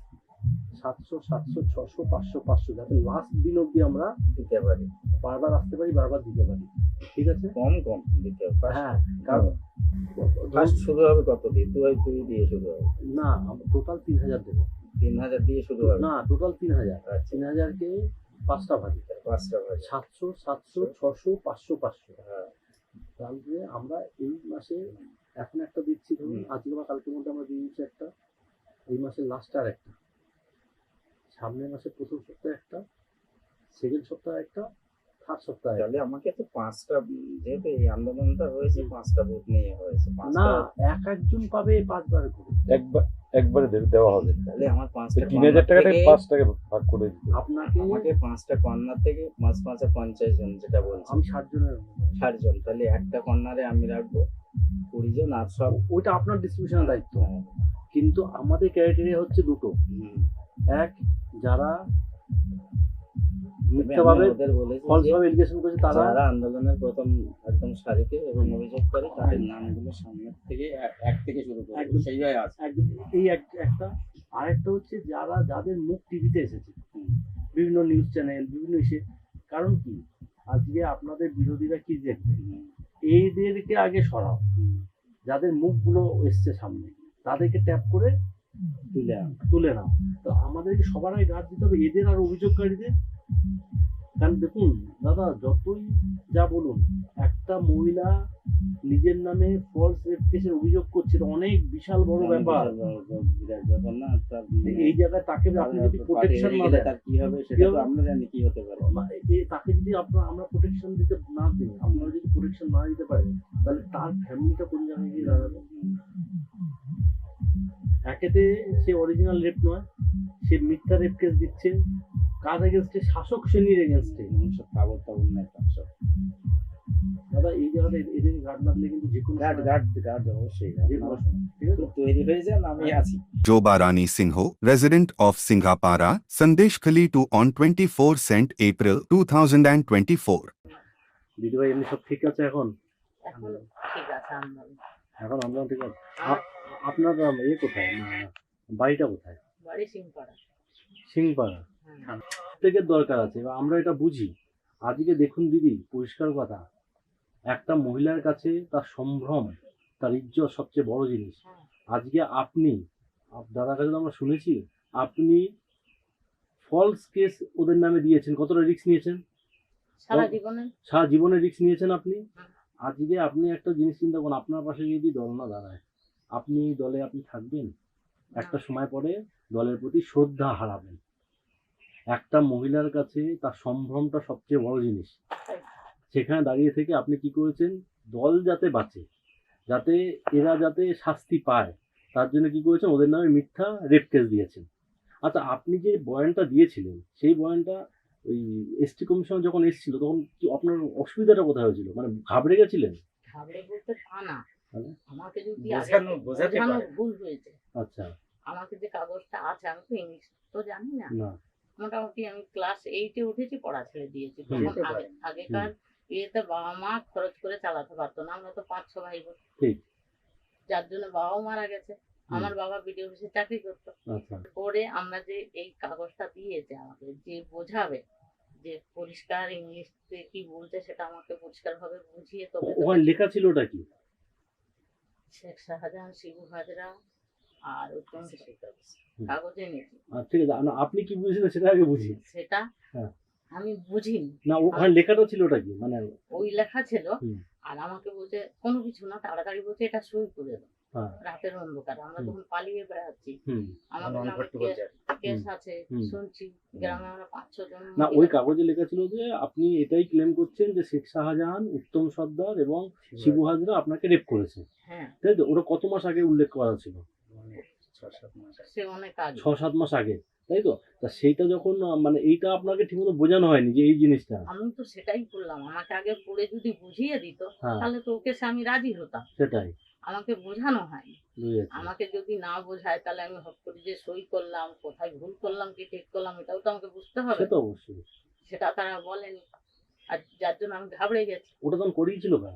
B: 700 700 600 500 500, যাতে লাস্ট দিন অবধি আমরা
C: দিতে পারি,
B: বারবার আসতে পারি, বারবার দিতে পারি, ঠিক আছে?
C: কম কম দিতে হবে।
B: হ্যাঁ কারণ
C: ফার্স্ট শুরু হবে কত দিয়ে? তুই দিয়ে শুরু হবে,
B: না টোটাল 3000 দেবো,
C: 3000 দিয়ে শুরু হবে।
B: না টোটাল 3000,
C: আচ্ছা
B: 3000কে 5টা ভাগে
C: 5টা বাজে।
B: 700 700 600 500 500,
C: হ্যাঁ
B: তাহলে আমরা এই মাসে এখন একটা দিচ্ছি, ধরুন আজকে বা কালকের মধ্যে আমরা দিয়ে দিচ্ছি একটা, এই মাসের লাস্টে আর একটা, সামনের মাসের প্রথম সপ্তাহে একটা, সেকেন্ড সপ্তাহে একটা, থার্ড সপ্তাহে একটা।
C: তাহলে আমাকে তো 5টা, যেহেতু এই আন্দোলনটা হয়েছে 5টা বুথ নিয়ে হয়েছে,
B: না
C: 5টা,
B: একজন পাবে 5 বার করে,
D: একবারে দেওয়া হবে।
C: তাহলে আমার 5টা
D: 3000 টাকাটাকে 5 টাকা ভাগ করে দিতে হবে।
B: আপনাকে
C: আমাকে 5টা কর্নার থেকে 5 5 50 জন, যেটা বলছি
B: আমি 60 জনের
C: 60 জন, তাহলে একটা কর্নারে আমি রাখবো 20 জন, আর সব
B: ওইটা আপনার ডিস্ট্রিবিউশনের দায়িত্ব, কিন্তু আমাদের ক্রাইটেরিয়া হচ্ছে দুটো, এক যারা মিথ্যাভাবে
C: ওদের বলেছি
B: ফলস
C: যে
B: ভাবে এলিগেশন করেছে তারা,
C: যারা আন্দোলনের প্রথম একদম সারিতে এবং অভিযোগ করে তাদের নামগুলো সামনের থেকে এক থেকে শুরু করে
B: একদম।
C: সেইভাবে আছে।
B: একদম এই একটা, আরেকটা হচ্ছে যাদের মুখ টিভিতে এসেছে, বিভিন্ন নিউজ চ্যানেল, বিভিন্ন ইসে, কারণ কি আজকে আপনাদের বিরোধীরা কি দেখবে, এইদেরকে আগে সরাও, যাদের মুখগুলো এসছে সামনে তাদেরকে ট্যাপ করে তুলে নাও। তো আমাদেরকে সবার আগে গার্ড দিতে হবে এদের আর অভিযোগকারীদের, কারণ দেখুন দাদা যতই যা বলুন, একটা মহিলা নিজের নামে ফলস রেপ কেসের অভিযোগ করছে, এটা অনেক বিশাল বড় ব্যাপার।
C: বিরাট ব্যাপার না, তার
B: এই জায়গায় তাকে আপনি যদি প্রোটেকশন না দেন,
C: তার কি হবে সেটা তো আমরা জানি কি হতে পারে।
B: তাকে যদি আমরা প্রোটেকশন দিতে না দিই, আপনারা যদি প্রোটেকশন না দিতে পারেন, তাহলে তার ফ্যামিলিটা কোন জায়গায় গিয়ে দাঁড়াবে? একেতে সে অরিজিনাল রেপ নয়, সে মিথ্যা রেপ কেস দিচ্ছে, কার এগেনস্টে? শাসক শ্রেণীর এগেনস্টে।
C: সব কাবর টাবর নাই সব।
B: দাদা এই জায়গাটা এদের গার্ড না দিলে কিন্তু যে কোনো
C: গার্ড অবশ্যই,
B: যে কোনো সময়, ঠিক আছে?
C: তৈরি হয়ে যান, আমি আছি।
A: Joba Rani Singho, resident of Singhapara, Sandesh Khali to on 24 cent April 2024.
B: দিদি ভাই এমনি সব ঠিক আছে এখন?
E: এখন ঠিক আছে আন্দোলন।
B: এখন আন্দোলন ঠিক আছে। আপনার কোথায়, বাড়িটা কোথায়?
E: বাড়ি সিংপাড়া।
B: সিংপাড়া।
E: হ্যাঁ।
B: প্রত্যেকের দরকার আছে, এবার আমরা এটা বুঝি। আজকে দেখুন দিদি, পরিষ্কার কথা, একটা মহিলার কাছে তার সম্ভ্রম, তার ইজ্জত সবচেয়ে বড় জিনিস। আজকে আপনি দাদার কাছে তো আমরা শুনেছি আপনি ফলস কেস ওদের নামে দিয়েছেন, কতটা রিস্ক নিয়েছেন? সারা জীবনে রিস্ক নিয়েছেন আপনি। আজকে আপনি একটা জিনিস চিন্তা করুন, আপনার পাশে যদি দল না দাঁড়ায়, আপনি দলে আপনি থাকবেন? একটা সময় পরে দলের প্রতি শ্রদ্ধা হারাবেন। একটা মহিলার কাছে তার সম্ভ্রমটা সবচেয়ে বড় জিনিস। সেখানে দাঁড়িয়ে থেকে আপনি কি করেছেন? দল যাতে বাঁচে, যাতে এরা যাতে শাস্তি পায়, তার জন্য কি করেছেন? ওদের নামে মিথ্যা রেপ কেস দিয়েছেন। আচ্ছা, আপনি যে বয়ানটা দিয়েছিলেন, সেই বয়ানটা ওই এসটি কমিশন যখন এসেছিল তখন কি আপনার অসুবিধাটা কোথায় হয়েছিল? মানে ঘাবড়ে গেছিলেন?
E: ঘাবড়ে বলতে তা না,
B: তাহলে?
E: আমাকে যদি
C: বোঝাতে পারে।
E: ভুল হয়েছে।
B: আচ্ছা,
E: আমাকে যে কাগজটা আছে, আমি তো ইংলিশ তো জানি না,
B: না
E: মোটামুটি আমি ক্লাস 8-এ উঠেছি, পড়া ছেড়ে দিয়েছি।
B: হুম।
E: তখন আগেকার ইয়েতে বাবা মা খরচ করে চালাতে পারতো না, আমরা তো 5-6 ভাই বোন,
B: ঠিক।
E: যার জন্য বাবাও মারা গেছে। আমার বাবা বিডিও অফিসে চাকরি করতো।
B: আচ্ছা,
E: করে আমরা যে এই কাগজটা দিয়েছে আমাকে, যে বোঝাবে, যে পরিষ্কার ইংলিশে কি বলছে সেটা আমাকে পরিষ্কার ভাবে বুঝিয়ে, তবে
B: ওখানে লেখা ছিল ওটা কি?
E: শেখ শাহজাহান, শিবু হাজরা আর উত্তম
B: হুম।
E: কাগজে নিয়েছি।
B: ঠিক আছে, আপনি কি বুঝেছিলেন সেটা আগে বুঝি।
E: সেটা
B: হ্যাঁ।
E: আমি বুঝিনি।
B: না, ওখানে লেখাটা ছিল ওটা কি? মানে
E: ওই লেখা ছিল,
B: হুম।
E: আর আমাকে বলছে কোনো কিছু না, তাড়াতাড়ি বলছে এটা সই করে দাও।
B: হ্যাঁ।
E: রাতের অন্ধকার আমরা
B: হুম।
E: তখন পালিয়ে বেড়াচ্ছি,
B: হুম।
E: আমাদের নামে
C: অনভর্তি বলছে
E: কেস আছে
B: হুম।
E: শুনছি, গ্রামে আমরা 5-6 জন
B: না, ওই
E: মহিলা-
B: কাগজে লেখা ছিল যে আপনি এটাই ক্লেম করছেন যে শেখ শাহজাহান, উত্তম সর্দার এবং শিবু হাজরা আপনাকে রেপ করেছে,
E: হ্যাঁ,
B: তাই তো? ওটা কত মাস আগে উল্লেখ করা ছিল?
C: 6-7 মাস আগে।
E: সে অনেক আগে।
B: 6-7 মাস আগে, তাই তো? তা সেইটা যখন মানে এইটা আপনাকে ঠিকমতো বোঝানো হয়নি যে এই জিনিসটা।
E: আমি তো সেটাই করলাম, আমাকে আগে পড়ে যদি বুঝিয়ে দিত
B: হ্যাঁ,
E: তাহলে তো ওকে সে আমি রাজি হতাম।
B: সেটাই
E: আমাকে বোঝানো হয়নি।
B: বুঝেছি।
E: আমাকে যদি না বোঝায় তাহলে আমি হট করে যে সই করলাম, কোথায় ভুল করলাম কি ঠিক করলাম এটাও তো আমাকে বুঝতে হবে।
B: সে তো অবশ্যই।
E: সেটা তারা বলেনি, আর যার জন্য আমি ঘাবড়ে গেছি।
B: ওটা তখন করিয়েছিল না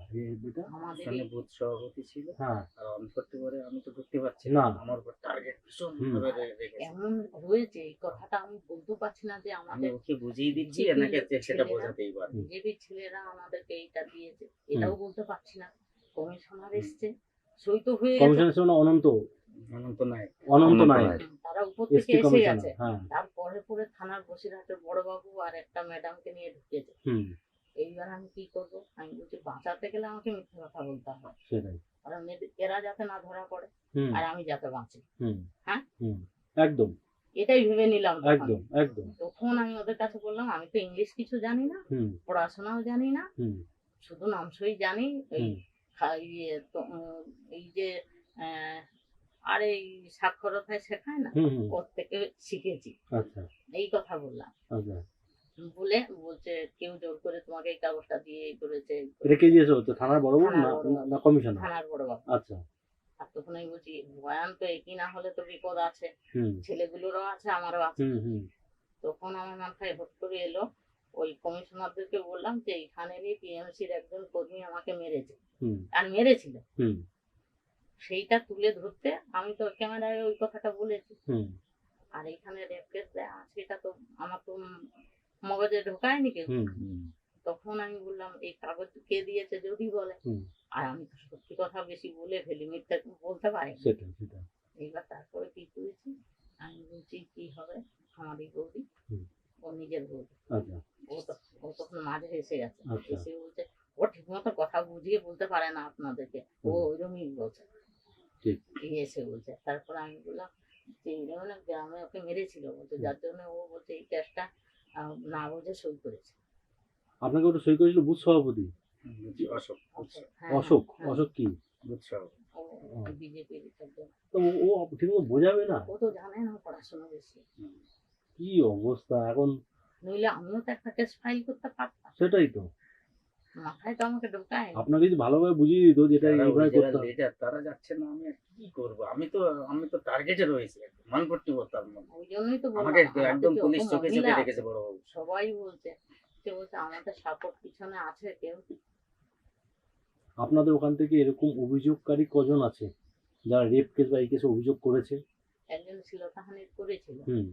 B: এটা?
E: আমাদের
C: ওখানে
E: এই-
C: বুথ সভাপতি ছিল,
B: হ্যাঁ।
C: আর অনভর্তি করে আমি তো ঢুকতে পারছি
B: না।
C: না, আমার উপর টার্গেট ভীষণ
B: হুম।
C: ভাবে রেখেছে।
E: এমন হয়েছে এই কথাটা আমি বলতে পারছি না যে
C: আমি
E: আমাদের
C: ওকে বুঝিয়ে দিচ্ছি,
E: যে
C: এনাকে সেটা
E: ছেলেরা-
C: বোঝাতেই পারে।
E: বিজেপি ছেলেরা আমাদেরকে এইটা দিয়েছে এটাও বলতে পারছি না। কমিশনার এসছে, সই তো হয়ে গেছে,
B: কমিশনের ছিল না অনন্ত
C: অনন্ত নায়ক।
B: অনন্ত নায়ক,
E: তারা উপর থেকে
B: এসটি
E: এসে
B: কমিশনার।
E: গেছে।
B: হ্যাঁ।
E: তারপরে পরে থানার বসিরহাটের বড়বাবু আর একটা ম্যাডামকে নিয়ে ঢুকেছে।
B: হুম।
E: এইবার আমি কি করব? আমি বলছি বাঁচাতে গেলে আমাকে মিথ্যে কথা বলতে হবে,
B: সেটাই।
E: কারণ এরা যাতে না ধরা পড়ে
B: হুম।
E: আর আমি যাতে বাঁচি।
B: হুম।
E: হ্যাঁ?
B: হুম। একদম
E: এটাই ভেবে নিলাম তখন।
B: একদম একদম।
E: তখন আমি ওদের কাছে বললাম আমি তো ইংলিশ কিছু জানি না,
B: হুম।
E: পড়াশোনাও জানি না,
B: হুম।
E: শুধু নামসই জানি। এই
B: হুম।
E: এই যে আর এই সাক্ষরতায় শেখায় না,
B: হুম। হুম।
E: ওর থেকে শিখেছি,
B: আচ্ছা
E: এই কথা বললাম।
B: আচ্ছা।
E: বলে বলছে কেউ জোর করে তোমাকে এই কাগজটা দিয়ে এই করেছে, এই করেছে।
B: এটা কে দিয়েছে? হচ্ছে থানার বড় বাবু
E: থানার
B: না
E: বড়বাবু।
B: না কমিশনার?
E: থানার বড় বাবু।
B: আচ্ছা।
E: আর তখন আমি বলছি বয়ান তো একই না হলে তো বিপদ আছে,
B: হুম।
E: ছেলেগুলোরও আছে আমারও আছে।
B: হুম। হুম।
E: তখন আমার মাথায় হট করে এলো, ওই কমিশনারদেরকে বললাম যে এখানেরই টিএমসির একজন কর্মী আমাকে মেরেছে,
B: হুম।
E: আর মেরেছিল,
B: হুম।
E: সেইটা তুলে ধরতে আমি তো ক্যামেরায় ওই কথাটা বলেছি।
B: হুম।
E: আর এখানে রেপ কেস দেয়া আছে, এটা তো আমার তো মগজে ঢোকায়নি কেউ।
B: হুম।
E: তখন আমি বললাম এই কাগজ কে দিয়েছে যদি বলে,
B: হুম।
E: আর আমি তো সত্যি কথা বেশি বলে ফেলি, মিথ্যা বলতে পারি না।
B: সেটাই সেটাই।
E: এইবার তারপরে কি করেছি, আমি বলছি কি হবে, আমারই বৌদি,
B: হুম।
E: ও নিজের বৌদি,
B: আচ্ছা
E: ও তখন মাঝে এসে গেছে।
B: আচ্ছা।
E: এসে বলছে ও ঠিক মতো কথা বুঝিয়ে বলতে পারে না আপনাদেরকে, ও ওইরকমই বলছে।
B: ঠিক।
E: এসে বলছে, তারপর আমি বললাম যে এইরকম গ্রামে ওকে মেরেছিল, বলছে যার জন্য ও বলছে এই কেসটা না বুঝে সই করেছে।
B: আপনাকে ওটা সই করেছিল বুথ সভাপতি
C: অশোক
E: হ্যাঁ,
B: অশোক?
E: হ্যাঁ,
B: অশোক কি?
C: বুথ সভাপতি।
E: ও বিজেপির একজন।
B: তো ও ঠিকমতো বোঝাবে না?
E: ও তো জানে না পড়াশোনা বেশি,
B: কি অবস্থা এখন!
E: নইলে আমিও তো একটা কেস ফাইল করতে পারতাম,
B: সেটাই তো।
E: মাথায় তো আমাকে ঢোকায়।
B: আপনাকে যদি ভালোভাবে বুঝিয়ে দিত যেটা
C: যারা
B: এইভাবে
C: original
B: করতে হবে।
C: leader, তারা যাচ্ছে না, আমি আর কি করবো? আমি তো টার্গেটে রয়েছি, মানপট্টি তার মধ্যে।
E: ওই জন্যই তো বললাম,
C: আমাকে
E: আমাদের
C: একদম
E: যে
C: পুলিশ
E: অত
C: চোখে
E: মহিলা
C: চেপে
E: আছে,
C: রেখেছে বড় বাবু।
E: সবাই বলছে সে বলছে আমাদের সাপোর্ট পিছনে আছে কেউ।
B: আপনাদের ওখান থেকে এরকম অভিযোগকারী কজন আছে যারা রেপ কেস বা এই কেসে অভিযোগ করেছে?
E: একজন ছিল তাহানির করেছিল,
B: হুম।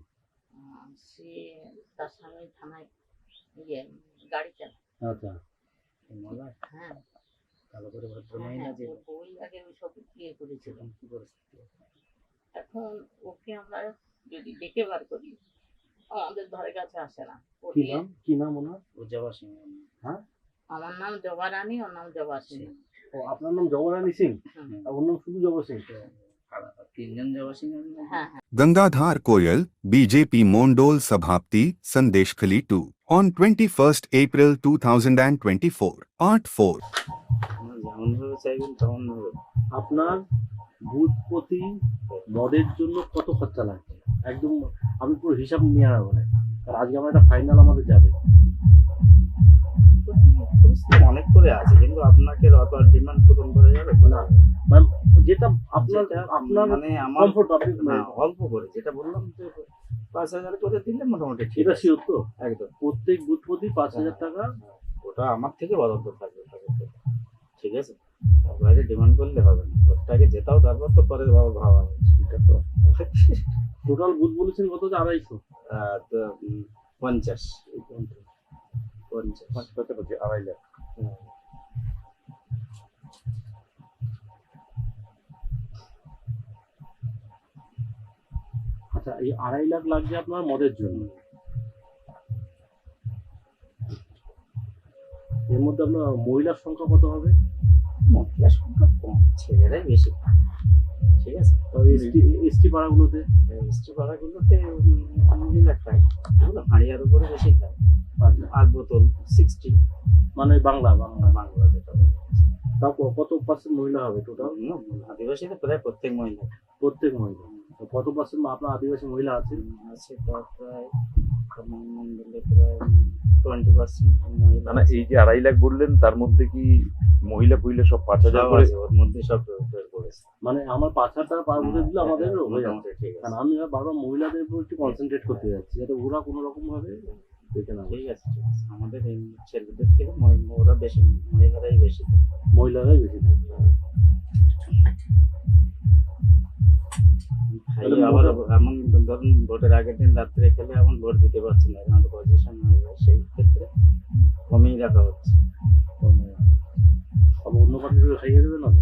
E: সে তার স্বামী থানায় গাড়ি চালায়।
B: আচ্ছা।
C: মলায়
E: হ্যাঁ,
C: ভালো করে ভদ্র
E: হ্যাঁ,
C: মহিলা যে
E: ওর বই আগে ওই সব করেছিল।
C: এরকম কি পরিস্থিতি।
E: এখন ওকে আমরা যদি ডেকে বার করি আমাদের ধারে কাছে আসে না। ও
B: কি
E: দিয়ে-
B: নাম কি নাম ওনার?
C: উজ্জ্বল সিং।
E: আমার নাম জবা রানী, ওর নাম জবা সিং।
B: ও আপনার নাম জবরানী সিং
E: হুম।
B: আর ওর নাম শুধু জবর সিং?
C: তিনজন জবা সিং।
E: হ্যাঁ, হ্যাঁ।
A: Gangadhar Koyal, BJP Mondol Sabhapti, Sandeshkhali 2, on 21st April 2024, Part 4.
C: যেমন ভাবে চাইবেন তেমন ভাবে।
B: আপনার বুথ প্রতি মদের জন্য কত খরচা লাগছে একদম আমি পুরো হিসাব নিয়ে আনা বলে, আর আজকে আমার একটা ফাইনাল আমাদের যাবে।
C: অনেক করে আছে, কিন্তু আপনাকে অত ডিমান্ড পূরণ করা যাবে
B: না মানে যেটা আপনার
C: যেটা
B: আপনার
C: মানে আমার
B: কমফোর্ট আপনি
C: হ্যাঁ, অল্প করে যেটা বললাম যে 5,000 করে দিলে মোটামুটি ঠিক
B: এটা
C: আছে।
B: শিওর তো?
C: একদম।
B: প্রত্যেক বুথ প্রতি 5,000 টাকা?
C: ওটা আমার থেকে বরাদ্দ থাকবে, ঠিক আছে? তার বাইরে ডিমান্ড করলে হবে না, ওটাকে জেতাও, তারপর তো পরে ভাবা হবে।
B: সেটা তো টোটাল বুথ বলেছেন কত? 250?
C: তো 50
B: কত বলছে? 2.5 লাখ। আচ্ছা, এই 2.5 লাখ লাগছে আপনার মদের জন্য। এর মধ্যে আপনার মহিলার সংখ্যা কত হবে?
C: মহিলা সংখ্যা কম, ছেলেরাই বেশি। ঠিক আছে,
B: এসটি পাড়াগুলোতে
C: মিষ্টি পাড়াগুলোতে মহিলা খায়, এগুলো হাঁড়িয়ার উপরে বেশি খায়।
B: আচ্ছা,
C: আর বোতল 60,
B: মানে বাংলা বাংলা
C: বাংলা যেটা বলে।
B: তাও কত পার্সেন্ট মহিলা হবে টোটাল?
C: আদিবাসীতে প্রায় প্রত্যেক মহিলা
B: প্রত্যেক মহিলা। তো কত পার্সেন্ট আপনার আদিবাসী মহিলা আছে?
C: আছে, তার প্রায় আমার মন্ডলে প্রায় 20% মহিলা
D: না,
C: আছে।
D: এই যে 2.5 লাখ বললেন, তার মধ্যে কি মহিলা ফহিলা সব 5,000
C: সব
D: করে?
C: আছে, ওর মধ্যে সব বের করেছে।
B: মানে আমার 5,000 টাকা পার বছর দিলে আমাদের হয়ে যাবে।
C: মোটামুটি ঠিক
B: কারণ
C: আছে,
B: আমি বারবার মহিলাদের উপর একটু কনসেন্ট্রেট করতে যাচ্ছি, যাতে ওরা কোনো রকম ভাবে দেখে না।
C: ঠিক আছে, ঠিক আছে। আমাদের এই ছেলেদের থেকে ওরা বেশি, মহিলারাই বেশি থাকে।
B: মহিলারাই বেশি থাকবে।
C: খাইয়ে আবার এমন ধরুন ভোটের আগের দিন রাত্রে খেলে এমন ভোট দিতে পারছে না, এরকম পজিশন হয়ে যায়, সেই ক্ষেত্রে কমিয়ে রাখা হচ্ছে।
B: আবার অন্য পার্টিকে খাইয়ে দেবে না তো?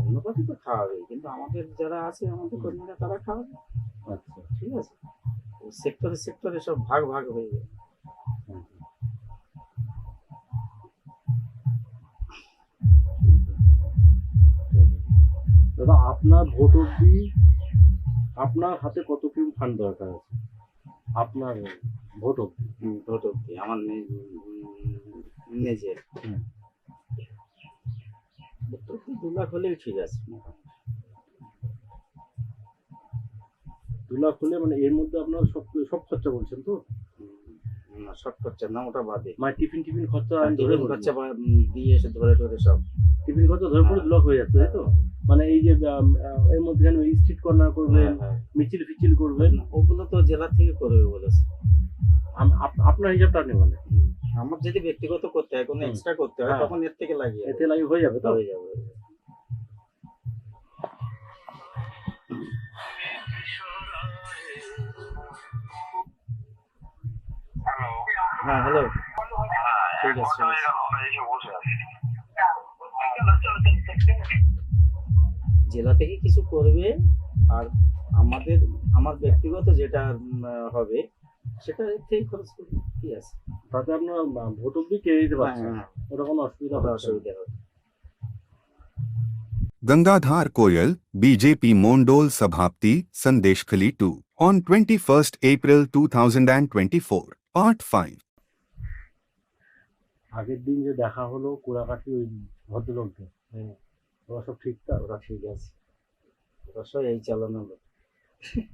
C: অন্য পার্টি তো খাওয়াবেই, কিন্তু আমাদের যারা আছে, আমাদের কর্মীরা, তারা খাওয়াবে।
B: আচ্ছা,
C: ঠিক আছে, সেক্টরে সেক্টরে সব ভাগ ভাগ হয়ে যায়।
B: দাদা আপনার ভোট অব্দি আপনার হাতে কত কি ফান্ড দরকার আছে? আপনার ভোট অব্দি
C: ভোট অব্দি আমার নিজের
B: হুম।
C: ভোট অব্দি 2 লাখ হলেই ঠিক আছে।
B: 2 লাখ হলে মানে এর মধ্যে আপনার সব খরচা বলছেন তো?
C: না, সব খরচা না, ওটা বাদে।
B: মানে টিফিন খরচা আমি ধরে
C: টিফিন
B: বলছি।
C: খরচা দিয়ে এসে ধরে টরে সব
B: টিফিন খরচা ধরে পড়ে 2 লাখ হয়ে যাচ্ছে, তাই তো? মানে এই যে এর মধ্যে স্ট্রিট কর্নার করবেন, মিছিল ফিছিল করবেন,
C: ওগুলো তো জেলা থেকে করবে বলেছে।
B: আপনার হিসাবটা আপনি বলেন।
C: আমার যদি ব্যক্তিগত করতে হয়, কোনো
B: হুম।
C: এক্সট্রা করতে হয়,
B: হ্যাঁ।
C: তখন এর থেকে লাগিয়ে
B: এতে লাগে হয়ে যাবে তো?
C: হয়ে যাবে। হ্যাঁ, হ্যালো, ঠিক আছে, ঠিক আছে। জেলা থেকে কিছু করবে, আর আমার ব্যক্তিগত যেটা হবে সেটা এর থেকে খরচ করবে। কি আছে,
B: তাতে আপনার ভোট অব্দি কেড়ে দিতে পারছেন,
C: হ্যাঁ,
B: ওটা কোনো অসুবিধা
C: ওটা
B: হচ্ছে না।
C: অসুবিধা হবে।
A: Gangadhar Koyal, BJP Mondol Sabhapti, Sandeshkhali 2, on 21st April 2024, Part 5.
B: আগের দিন যে দেখা হলো কোড়াকাঠি ওই ভদ্রলোকদের, ওরা সব ঠিকঠাক?
C: ওরা ঠিক আছে, ওরা সব এই চালানো লোক।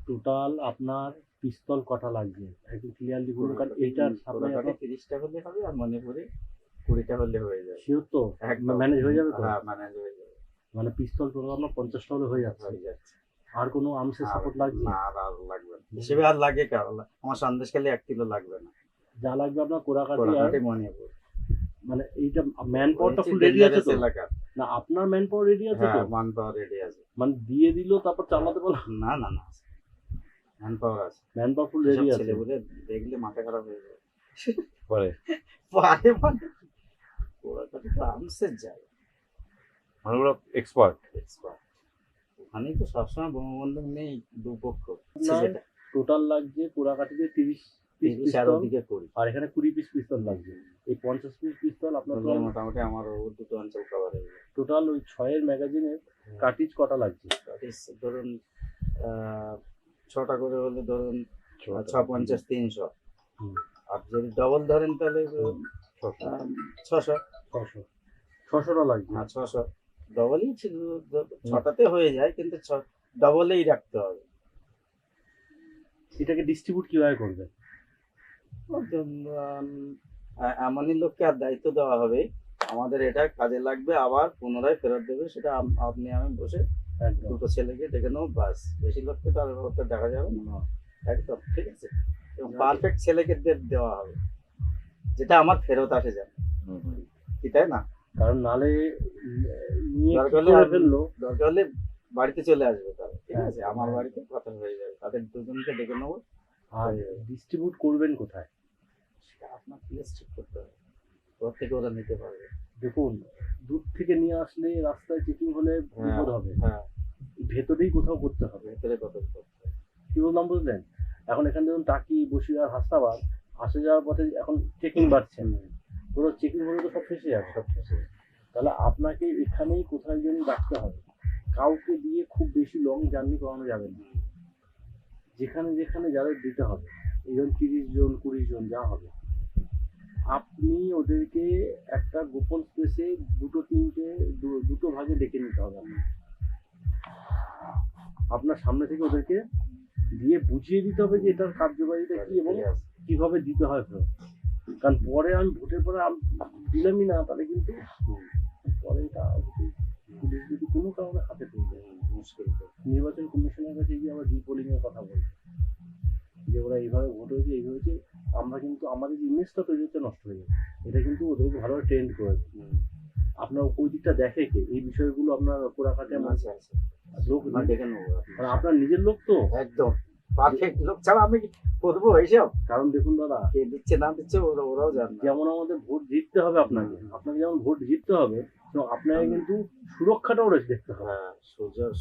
B: টোটাল আপনার পিস্তল কটা লাগবে একটু ক্লিয়ারলি বলুন, কারণ এইটার সামনে
C: 30টা হলে হবে, আর মণিপুরে 20টা হলে হয়ে যাবে।
B: শিওর তো
C: একদম
B: ম্যানেজ হয়ে যাবে তো?
C: হ্যাঁ, ম্যানেজ হয়ে যাবে।
B: মানে পিস্তল টোটাল আপনার 50টা হলে হয়ে যাচ্ছে?
C: হয়ে যাচ্ছে।
B: আর কোনো আর্মসের সাপোর্ট লাগবে?
C: না, আর লাগবে না হিসেবে, আর লাগে কার? আমার সন্দেশখালি 1 কিলো লাগবে না।
B: যা লাগবে আপনার কোড়াকাঠি আর
C: কোরাকাটি মণিপুর,
B: মানে এইটা ম্যান পাওয়ারটা ফুল রেডি আছে তো?
C: এলাকার।
B: না আপনার ম্যান পাওয়ার রেডি আছে
C: হ্যাঁ,
B: তো?
C: মান পাওয়ার রেডি আছে।
B: মানে দিয়ে দিল তারপর চালাতে পারলাম?
C: না না না, ম্যান পাওয়ার আছে।
B: ম্যান পাওয়ার ফুল রেডি আছে?
C: ছেলেগুলো দেখলে মাথা খারাপ হয়ে যায়।
D: পরে
C: পারে মানে কোরাকাটি তো আর্মসের যায়,
D: মানে ওরা এক্সপার্ট।
C: এক্সপার্ট। ওখানেই তো সবসময় বঙ্গবন্ধু নেই, দুপক্ষ।
B: টোটাল লাগছে কোড়াকাঠিতে 30 পিস
C: 30 আর
B: পিস্তল,
C: ওদিকে 20।
B: আর এখানে 20 পিস পিস্তল লাগছে। এই 50 পিস পিস্তল আপনার
C: মোটামুটি আমার দুটো অঞ্চল কভার হয়ে যায়।
B: টোটাল ওই 6-এর ম্যাগাজিনের কার্টিজ কটা লাগছে?
C: ধরুন 6টা করে হলে ধরুন 650 300,
B: হুম।
C: আর যদি ডবল ধরেন তাহলে 600।
B: 600টা লাগছে।
C: না, 600 ডবলই ছিল, 6টাতে হয়ে যায়, কিন্তু ডবলেই রাখতে হবে।
B: এটাকে ডিস্ট্রিবিউট কিভাবে করবে?
C: এমনই লোককে আর দায়িত্ব দেওয়া হবে, আমাদের এটা কাজে লাগবে, আবার পুনরায় ফেরত দেবে, সেটা আপনি আমি বসে
B: একদম।
C: দুটো ছেলেকে ডেকে নেবো, বাস। বেশি লোককে তার ওটা দেখা যাবে না। একদম ঠিক আছে, এবং পারফেক্ট ছেলেকে দেওয়া হবে, যেটা আমার ফেরত আসে যাবে, কি তাই না?
B: কারণ নালে নিয়ে
C: দরকার
B: কি
C: হলে
B: করে ফেললো,
C: দরকার হলে বাড়িতে চলে আসবে তারা, ঠিক আছে, আমার বাড়িতে কথা হয়ে যাবে, তাদের দুজনকে ডেকে নেবো।
B: আর ডিস্ট্রিবিউট করবেন কোথায়?
C: সেটা আপনার প্লেস ঠিক করতে হবে, ওর থেকে ওরা নিতে পারবে।
B: দেখুন, দূর থেকে নিয়ে আসলে রাস্তায় চেকিং হলে বিপদ হবে,
C: হ্যাঁ,
B: ভেতরেই কোথাও করতে হবে।
C: ভেতরে কত করতে হবে।
B: কি বললাম বুঝলেন? এখন এখানে ধরুন টাকি, বসিরহাট, হাসনাবাদ আসে যাওয়ার পথে এখন চেকিং বাড়ছে, পুরো চেকিং হলে তো সব ফেসে যাবে।
C: সব কিছু
B: তাহলে আপনি আপনাকে এখানেই কোথায় যেন রাখতে হবে, কাউকে দিয়ে খুব বেশি লং জার্নি করানো যাবে না। যেখানে যেখানে যাদের দিতে হবে, এইজন 30 জন 20 জন যা হবে, আপনি ওদেরকে একটা গোপন স্পেসে দুটো ভাগে ডেকে নিতে হবে। আপনার সামনে থেকে ওদেরকে দিয়ে বুঝিয়ে দিতে হবে যে এটার কার্যকারিতা কি এবং কিভাবে দিতে হয় ফেরত। কারণ পরে আমি ভোটের পরে দিলামই না, তাহলে কিন্তু পরে এটা পুলিশ যদি কোনো কারণে হাতে পেয়ে যায় মুশকিল। নির্বাচন কমিশনের কাছে গিয়ে আমরা রিপোলিং এর কথা বলি যে ওরা এইভাবে ভোট হয়েছে, এই হয়েছে, আমরা কিন্তু আমাদের ইমেজটা তৈরি হচ্ছে, নষ্ট হয়ে যাবে। এটা কিন্তু ওদেরকে ভালোভাবে ট্রেন্ড করে দেবে। আপনার ওই দিকটা দেখে কে এই বিষয়গুলো আপনার কোরাকাটে লোক
C: ডেকে নেবো,
B: মানে আপনার নিজের লোক তো
C: একদম পারফেক্ট লোক ছাড়া আমি করবো এইসব।
B: কারণ দেখুন দাদা,
C: কে দিচ্ছে না দিচ্ছে ওরাও জানে।
B: যেমন আমাদের ভোট জিততে হবে আপনাকে যেমন ভোট জিততে হবে, আপনাকে কিন্তু সুরক্ষাটাও দেখতে হবে।
C: হ্যাঁ,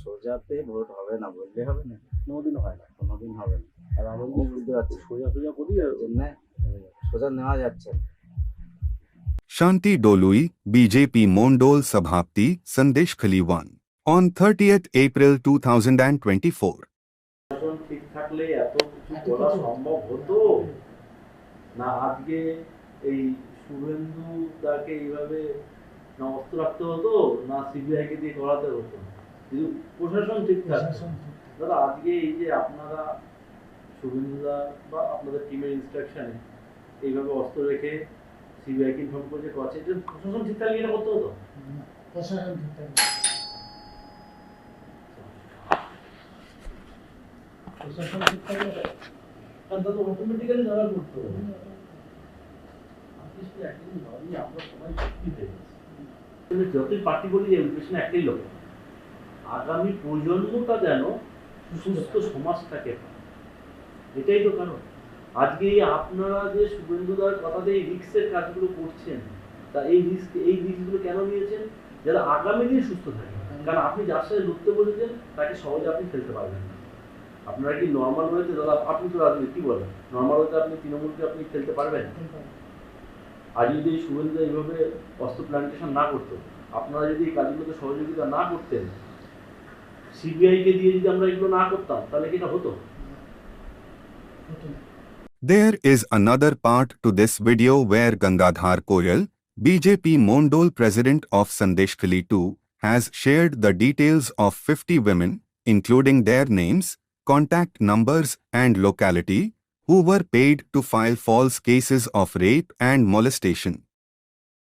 C: সোজাতে ভোট হবে না বললে হবে না,
B: কোনোদিন হয় না,
C: কোনোদিন হবে না।
B: আর আমরা
C: আমি বুঝতে পারছি,
B: সোজা করি
C: এর জন্য সোজা নেওয়া যাচ্ছে না।
A: Shanti Dolui, BJP Mondol Sabhapti, Sandesh Khali 1. On 30th April 2024.
B: ঠিক থাকলে এত কিছু করা সম্ভব হতো না। আজকে এই শুভেন্দু তাকে এইভাবে না অস্ত্র রাখতে হতো, না সিবিআই কে দিয়ে করাতে হতো, কিন্তু প্রশাসন ঠিক থাকতো। দাদা আজকে এই যে আপনারা শুভেন্দুদা বা আপনাদের টিমের ইনস্ট্রাকশনে এইভাবে অস্ত্র রেখে সিবিআই কে ইনফর্ম করে যে করছে, এটা প্রশাসন ঠিক থাকলে এটা করতে হতো।
F: প্রশাসন ঠিক থাকে। প্রশাসন ঠিক থাকলে
B: কারণ তাদের অটোমেটিক্যালি ধরা করতে হবে। আমরা সবাই সত্যি হয়ে গেছি, যতই পার্টি বলি যে পেছনে একটাই লোক, আগামী প্রজন্মটা যেন সুস্থ সমাজটাকে পায়, এটাই তো কারণ। আজকে আপনারা যে শুভেন্দুদার কথাতে এই রিস্কের কাজগুলো করছেন, তা এই রিস্কগুলো কেন নিয়েছেন? যারা আগামী দিনে সুস্থ থাকে। কারণ আপনি যার সাথে লড়তে বলেছেন তাকে সহজে আপনি ফেলতে পারবেন না। আপনারা কি নর্মাল হয়েছে দাদা? আপনি তো রাজনীতি কি বলেন, নর্মাল হতে আপনি তৃণমূলকে আপনি ফেলতে পারবেন? আর যদি শুভেন্দু এইভাবে অস্ত্র প্ল্যান্টেশন না করতো, আপনারা যদি এই কাজগুলোতে সহযোগিতা না করতেন, সিবিআই কে দিয়ে যদি আমরা এগুলো না করতাম, তাহলে কি এটা হতো?
A: There is another part to this video where Gangadhar Koyal, BJP Mondol President of Sandesh Khali 2, has shared the details of 50 women, including their names, contact numbers and locality, who were paid to file false cases of rape and molestation.